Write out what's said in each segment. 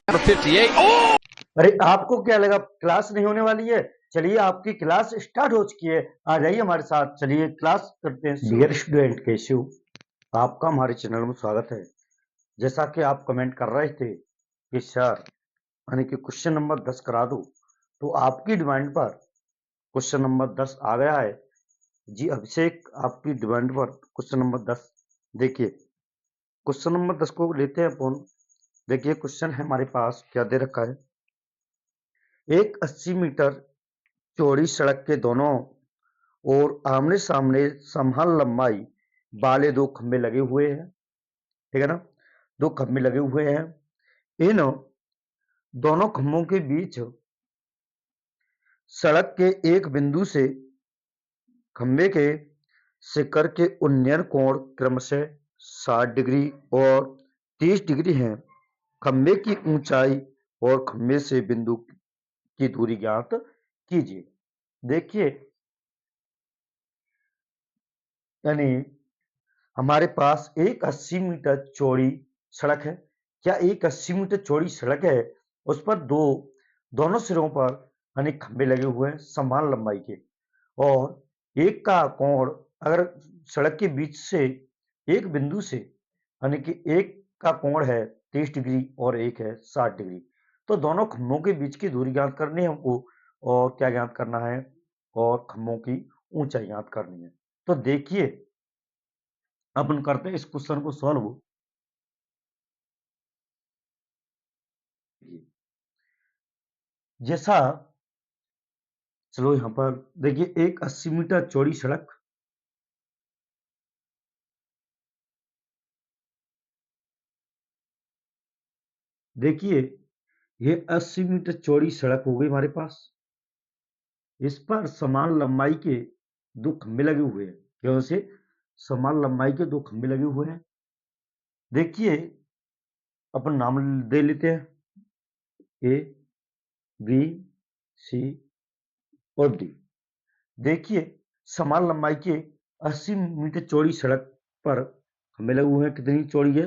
58. Oh! अरे आपको क्या लगा क्लास नहीं होने वाली है? चलिए आपकी क्लास स्टार्ट हो चुकी है। आ जाइए हमारे साथ, चलिए क्लास करते हैं। डियर स्टूडेंट, कैसे हो? आपका हमारे चैनल में स्वागत है। जैसा कि आप कमेंट कर रहे थे कि सर यानी कि क्वेश्चन नंबर 10 करा दो, तो आपकी डिमांड पर क्वेश्चन नंबर 10 आ गया है। जी अभिषेक, आपकी डिमांड पर क्वेश्चन नंबर 10। देखिए क्वेश्चन नंबर 10 को लेते हैं अपन। देखिए क्वेश्चन है हमारे पास, क्या दे रखा है। एक 80 मीटर चौड़ी सड़क के दोनों और आमने सामने समान लंबाई वाले दो खंभे लगे हुए हैं, ठीक है ना। दो खंभे लगे हुए हैं। इन दोनों खंभों के बीच सड़क के एक बिंदु से खंभे के शिखर के उन्नयन कोण क्रमशः 60 डिग्री और 30 डिग्री हैं। खंभे की ऊंचाई और खंभे से बिंदु की दूरी ज्ञात कीजिए। देखिए यानी हमारे पास एक 80 मीटर चौड़ी सड़क है। क्या एक 80 मीटर चौड़ी सड़क है, उस पर दोनों सिरों पर यानी खंभे लगे हुए हैं समान लंबाई के, और एक का कोण अगर सड़क के बीच से एक बिंदु से यानी कि एक का कोण है 30 डिग्री और एक है 60 डिग्री, तो दोनों खंभों के बीच की दूरी ज्ञात करनी है हमको, और क्या ज्ञात करना है, और खंभों की ऊंचाई ज्ञात करनी है। तो देखिए अपन करते हैं इस क्वेश्चन को सॉल्व। जैसा चलो यहां पर देखिए एक 80 मीटर चौड़ी सड़क, देखिए ये 80 मीटर चौड़ी सड़क हो गई हमारे पास। इस पर समान लंबाई के दो खंभे लगे हुए हैं। क्यों से समान लंबाई के दो खंभे लगे हुए हैं। देखिए अपन नाम दे लेते हैं, ए बी सी और डी। देखिए समान लंबाई के 80 मीटर चौड़ी सड़क पर खंभे लगे हुए हैं। कितनी चौड़ी है?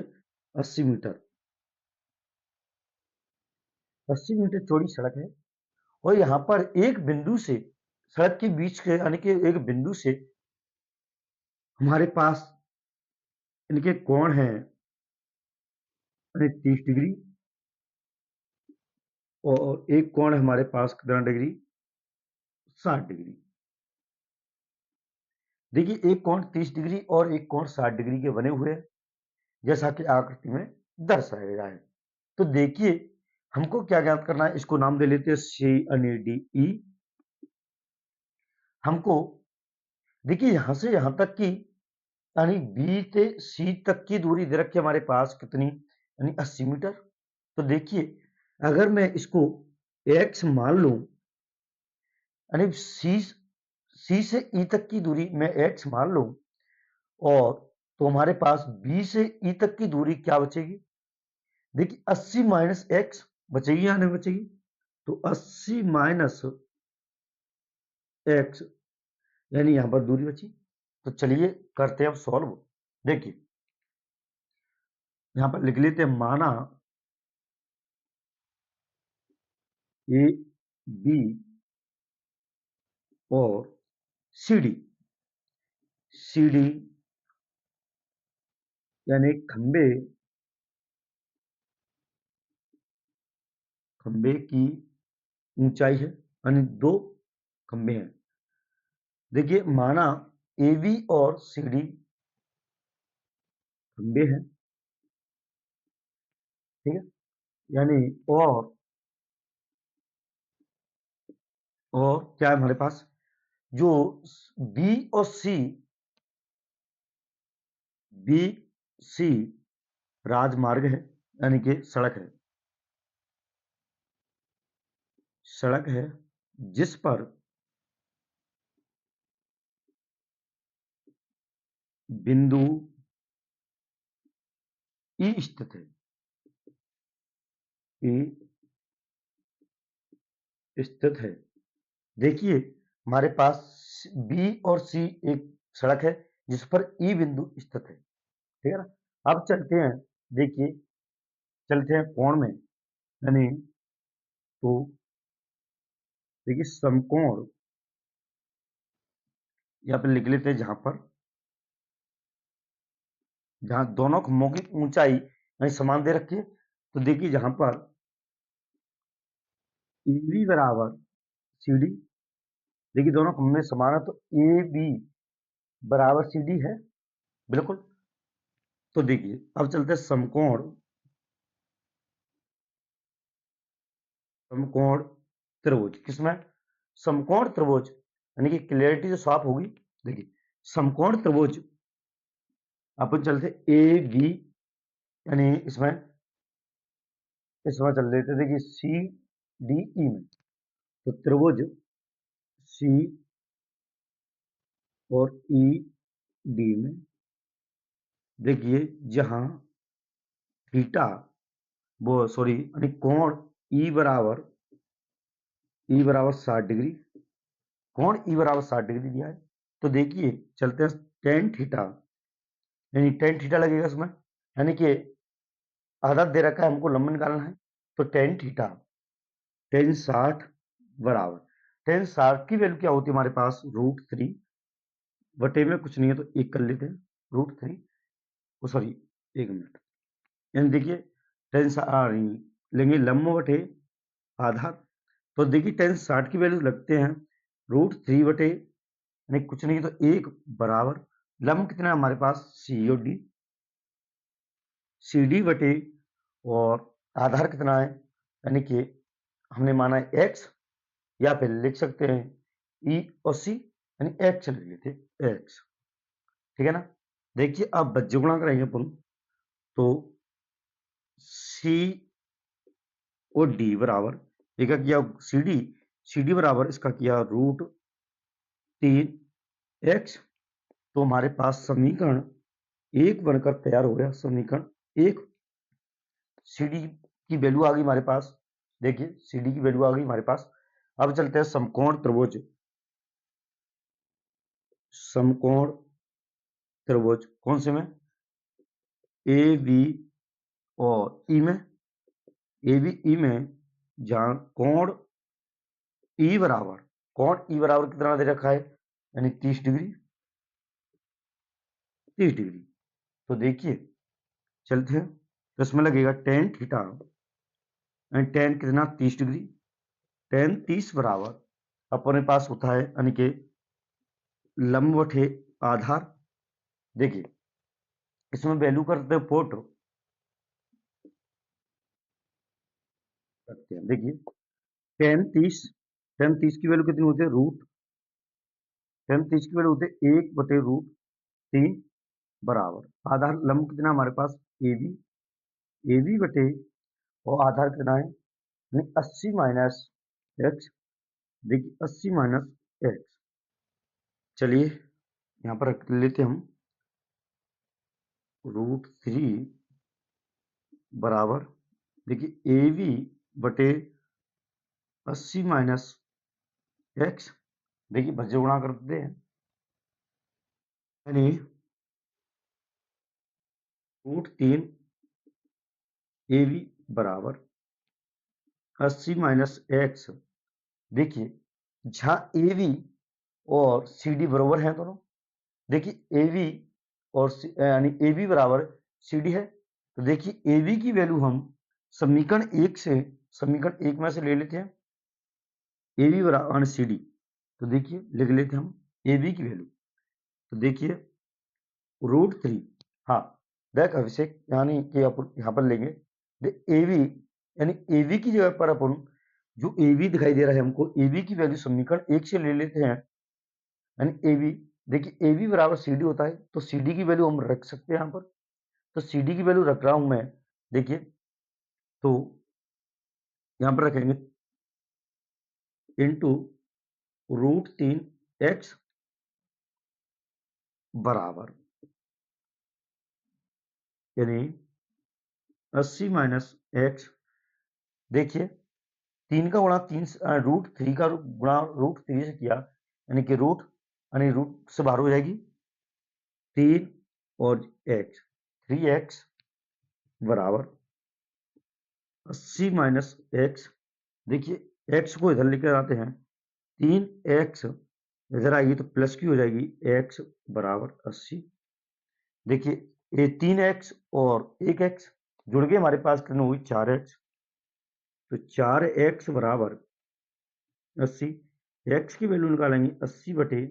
80 मीटर। 80 मीटर चौड़ी सड़क है, और यहाँ पर एक बिंदु से सड़क के बीच के यानी कि एक बिंदु से हमारे पास इनके कोण है 30 डिग्री, और एक कोण है हमारे पास कितना डिग्री? 60 डिग्री। देखिए एक कोण 30 डिग्री और एक कोण 60 डिग्री के बने हुए हैं, जैसा कि आकृति में दर्शाया गया है। तो देखिए हमको क्या ज्ञात करना है, इसको नाम दे लेते हैं सी यानी डी ई। हमको देखिए यहां से यहां तक की यानी बी से सी तक की दूरी दे रखी है हमारे पास, कितनी? यानी 80 मीटर। तो देखिए अगर मैं इसको x मान लूं, यानी सी से ई तक की दूरी मैं x मान लूं, और तो हमारे पास बी से ई तक की दूरी क्या बचेगी? देखिए 80 माइनस एक्स बचेगी या नहीं बचेगी? तो 80 माइनस एक्स यानी यहां पर दूरी बची। तो चलिए करते हैं अब सॉल्व। देखिए यहां पर लिख लेते हैं, माना ए बी और सी डी। सी डी यानी खंबे खंबे की ऊंचाई है, यानी दो खंबे हैं। देखिए माना ए बी और सी डी खंबे हैं, ठीक है। यानी और क्या है हमारे पास, जो बी और बी सी राजमार्ग है, यानी कि सड़क है जिस पर बिंदु ई स्थित है। ई स्थित है। देखिए हमारे पास बी और सी एक सड़क है जिस पर ई बिंदु स्थित है, ठीक है ना। अब चलते हैं, देखिए चलते हैं कोण में। यानी तो देखिए समकोण यहाँ पे लिख लेते हैं, जहां दोनों खंभों की ऊंचाई यानी समान दे रखी है। तो देखिए जहां पर AB बराबर CD, देखिए दोनों खंभे समान है तो AB बराबर CD है, बिल्कुल। तो देखिए अब चलते हैं समकोण त्रिभुज। किसमें? समकोण त्रिभुज, यानी कि क्लियरिटी जो साफ होगी। देखिए समकोण त्रिभुज अपन चलते ए बी, यानी इसमें चल लेते, देखिए सी डी ई में, तो त्रिभुज सी और ई डी में देखिए जहां थीटा वो सॉरी यानी कोण ई बराबर 60 डिग्री, कोण ई बराबर 60 डिग्री दिया है। तो देखिए चलते हैं टेन थीटा, यानी टेन थीटा लगेगा इसमें, यानी कि आधा दे रखा है हमको, लंबा निकालना है। तो टेन थीटा टेन 60 बराबर, टेन 60 की वैल्यू क्या होती है हमारे पास? √3 बटे में कुछ नहीं है तो एक कर लेते हैं, √3 सॉरी 1 मिनट, यानी देखिए टेन लेंगे लंब बटे आधार। तो देखिए टेन 60 की वैल्यू लगते हैं √3 बटे यानी कुछ नहीं तो 1 बराबर लंब कितना है हमारे पास? सी और डी, सी डी बटे और आधार कितना है, यानी कि हमने माना है x, या फिर लिख सकते हैं ई और सी, यानी x ले लेते x, ठीक है ना। देखिए अब बज्य गुणा करेंगे अपन, तो सी और डी बराबर, एक किया सी डी बराबर इसका किया √3x। तो हमारे पास समीकरण एक बनकर तैयार हो गया, समीकरण एक। सी डी की वैल्यू आ गई हमारे पास, देखिए सी डी की वैल्यू आ गई हमारे पास। अब चलते हैं समकोण त्रिभुज कौन से में? ए बी और ई में, ए बी ई में जहां कोण ई बराबर कितना दे रखा है, यानी 30 डिग्री। तो देखिए चलते हैं, तो इसमें लगेगा टेन थीटा, यानी टेन कितना? 30 डिग्री, टेन 30 बराबर अपने पास होता है यानी कि लंब बटे आधार। देखिए इसमें वैल्यू करते हैं पुट, करते हैं, देखिए टेन तीस की वैल्यू कितनी होती है? टेन तीस की वैल्यू होती है 1/√3 बराबर आधार लंब कितना हमारे पास? ए बी बटे और आधार कितना है, यानी 80 माइनस एक्स। देखिए 80 माइनस एक्स, चलिए यहाँ पर रख लेते हम √3 बराबर, देखिए ए बी बटे 80 माइनस एक्स, देखिए भज्य गुणा करते हैं, यानी √3 ए बी बराबर 80 माइनस एक्स। देखिए जहां ए बी और सी डी बराबर हैं दोनों, देखिए ए बी और यानी ए बी बराबर सी डी है। तो देखिए ए बी की वैल्यू हम समीकरण एक में से ले लेते हैं, ए बी बराबर सी डी। तो देखिए लिख लेते हैं हम ए बी की वैल्यू, तो देखिए √3, हाँ देख अभिषेक, यानी कि अपन यहाँ पर लेंगे ए बी, यानी ए बी की जगह पर अपन जो ए बी दिखाई दे रहा है हमको, ए बी की वैल्यू समीकरण एक से ले लेते हैं, यानी ए बी, देखिए ए बी बराबर सी डी होता है, तो सी डी की वैल्यू हम रख सकते हैं यहाँ पर। तो सी डी की वैल्यू रख रहा हूं मैं, देखिए तो यहाँ पर रखेंगे इंटू √3x बराबर, यानी 80 माइनस एक्स। देखिए 3 का गुणा 3 √3 का गुणा √3 से किया, यानी कि रूट से बाहर हो जाएगी 3 और x, 3x बराबर 80 माइनस एक्स, देखिए एक्स को इधर लेकर आते हैं, 3x इधर आएगी तो प्लस की हो जाएगी, x बराबर 80। देखिए ये 3x और 1x जुड़ के हमारे पास कितनी हुई, 4x। तो 4x बराबर 80, x की वैल्यू निकालेंगे 80 बटे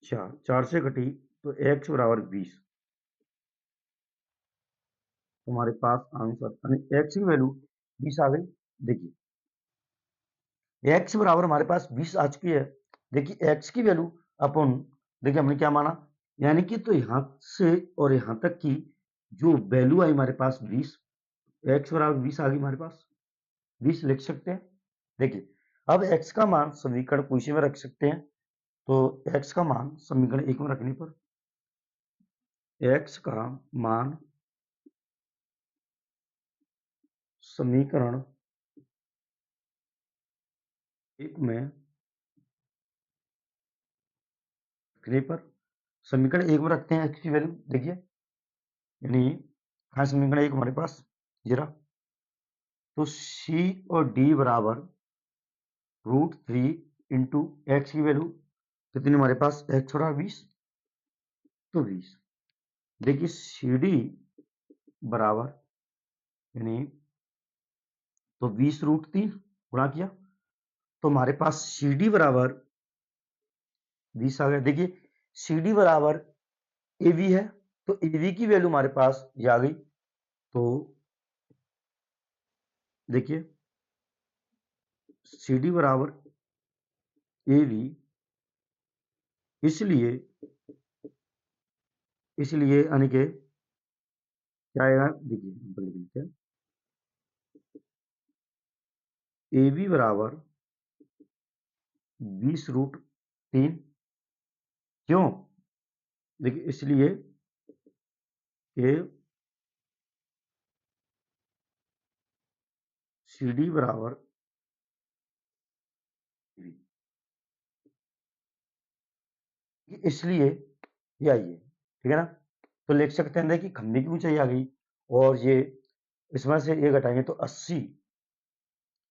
4, 4 से घटी तो x बराबर 20। हमारे पास आंसर यानी x की वैल्यू 20 आ गई। देखिए x बराबर हमारे पास 20 आ चुकी है। देखिए x की वैल्यू अपन, देखिए हमने क्या माना, यानी कि तो यहां से और यहां तक की जो वैल्यू आई हमारे पास 20, x बराबर 20 आ गई हमारे पास, 20 लिख सकते हैं। देखिए अब x का मान समीकरण पूछे में रख सकते हैं, तो x का मान समीकरण 1 में रखने पर x का मान समीकरण 1 में रखने पर, समीकरण 1 में रखते हैं x की वैल्यू। देखिए यानी हाँ समीकरण 1 हमारे पास जरा, तो c और d बराबर √3 इंटू एक्स की वैल्यू कितनी हमारे पास, x छोड़ा 20, तो 20। देखिए सी डी बराबर यानी तो 20√3 गुणा किया तो हमारे पास सी डी बराबर 20 आ गया। देखिए सी डी बराबर ए वी है, तो ए वी की वैल्यू हमारे पास ये आ गई। तो देखिए सी डी बराबर ए वी, इसलिए यानी कि क्या आएगा, देखिए लिख लेते हैं, ए वी बराबर 20√3। क्यों, देखिए इसलिए कि सी डी बराबर इसलिए ये आई है, ठीक है ना। तो लिख सकते हैं कि खंभे की ऊंचाई आ गई और ये इसमें से ये घटाएंगे तो 80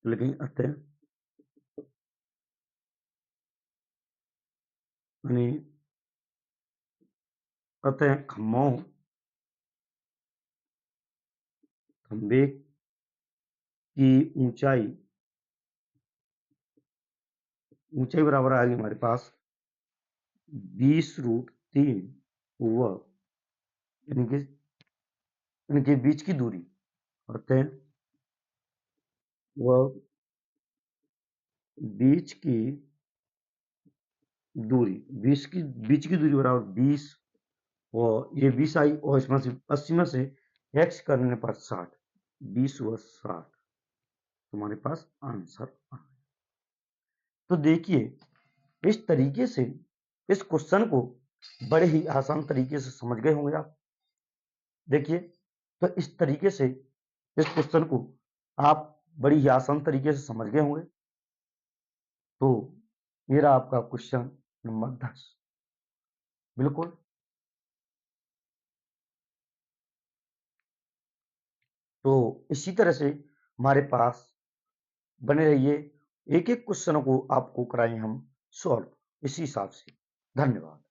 लिखेंगे, आते हैं यानी कहते हैं खंभे की ऊंचाई बराबर आ गई हमारे पास 20√3 व यानी कि बीच की दूरी कहते हैं वह बीच की दूरी, बीच की दूरी बराबर 20, और ये 20 आई और इसमें से 80 में से x करने पर 60, 20 व 60 तुम्हारे पास आंसर आ गया। तो देखिए इस तरीके से इस क्वेश्चन को बड़े ही आसान तरीके से समझ गए होंगे आप। देखिए तो इस तरीके से इस क्वेश्चन को आप बड़ी ही आसान तरीके से समझ गए होंगे। तो ये रहा आपका क्वेश्चन नंबर 10। बिल्कुल, तो इसी तरह से हमारे पास बने रहिए, एक एक क्वेश्चनों को आपको कराएं हम सॉल्व इसी हिसाब से। धन्यवाद।